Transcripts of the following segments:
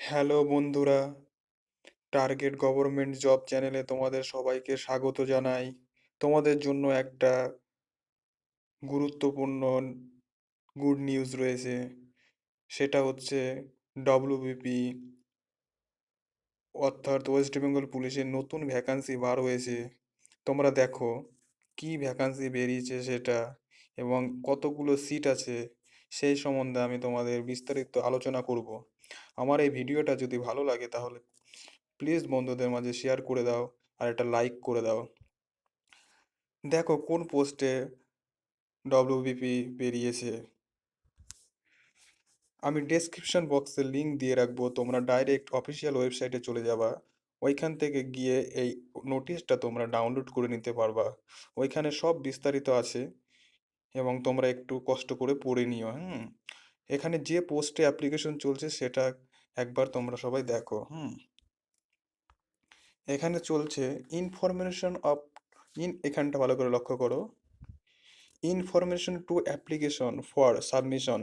Hello বন্ধুরা, target government job চ্যানেলে তোমাদের সবাইকে স্বাগত জানাই। তোমাদের জন্য একটা গুরুত্বপূর্ণ গুড নিউজ রয়েছে। সেটা হচ্ছে ডব্লিউবিপি অর্থাৎ ওয়েস্ট বেঙ্গল পুলিশের নতুন ভ্যাকান্সি বার হয়েছে। তোমরা দেখো কি ভ্যাকান্সি বেরিয়েছে সেটা এবং কতগুলো সিট আছে সেই সম্বন্ধে আমি তোমাদের বিস্তারিত আলোচনা করব। আমার এই ভিডিওটা যদি ভালো লাগে তাহলে প্লিজ বন্ধুদের মাঝে শেয়ার করে দাও আর একটা লাইক করে দাও। দেখো কোন পোস্টে ডব্লিউবিপি বেরিয়েছে। আমি ডেসক্রিপশন বক্সে লিংক দিয়ে রাখবো, তোমরা ডাইরেক্ট অফিসিয়াল ওয়েবসাইটে চলে যাবা। ওইখান থেকে গিয়ে এই নোটিশটা তোমরা ডাউনলোড করে নিতে পারবা। ওইখানে সব বিস্তারিত আছে এবং তোমরা একটু কষ্ট করে পড়ে নিও। এখানে যে পোস্টে অ্যাপ্লিকেশন চলছে সেটা একবার তোমরা সবাই দেখো। এখানে চলছে ইনফরমেশন অফ এখানটা ভালো করে লক্ষ্য করো। Information to application for submission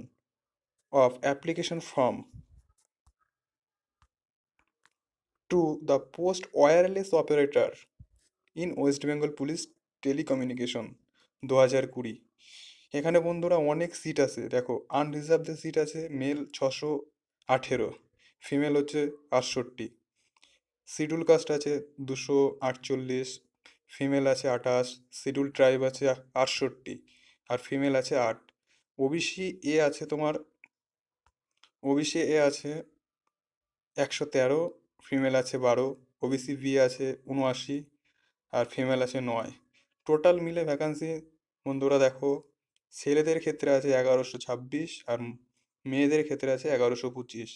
of application form to the post wireless operator in West Bengal police telecommunication 2020। এখানে বন্ধুরা অনেক সিট আছে, দেখো আনরিজার্ভড সিট আছে মেল 618, ফিমেল হচ্ছে 68, শিডিউল কাস্ট আছে 248, ফিমেল আছে 28, শিডিউল ট্রাইব আছে 68 আর ফিমেল আছে 8। ওবিসি এ আছে তোমার, ওবিসি এ আছে 113, ফিমেল আছে 12, ওবিসি বি আছে 79 আর ফিমেল আছে 9। টোটাল মিলে ভ্যাকান্সি বন্ধুরা দেখো, ছেলেদের ক্ষেত্রে আছে 1126 আর মেয়েদের ক্ষেত্রে আছে 1125।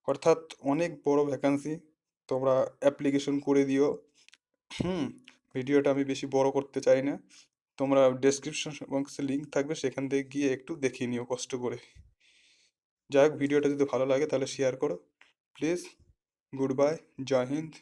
অর্থাৎ অনেক বড় ভ্যাকান্সি। তোমরা অ্যাপ্লিকেশন করে দিও। হুম ভিডিওটা আমি বেশি বড় করতে চাই না, তোমরা ডেসক্রিপশন বক্সে লিঙ্ক থাকবে, সেখান থেকে গিয়ে একটু দেখে নিও কষ্ট করে। যাই হোক, ভিডিওটা যদি ভালো লাগে তাহলে শেয়ার করো প্লিজ। গুড বাই, জয় হিন্দ।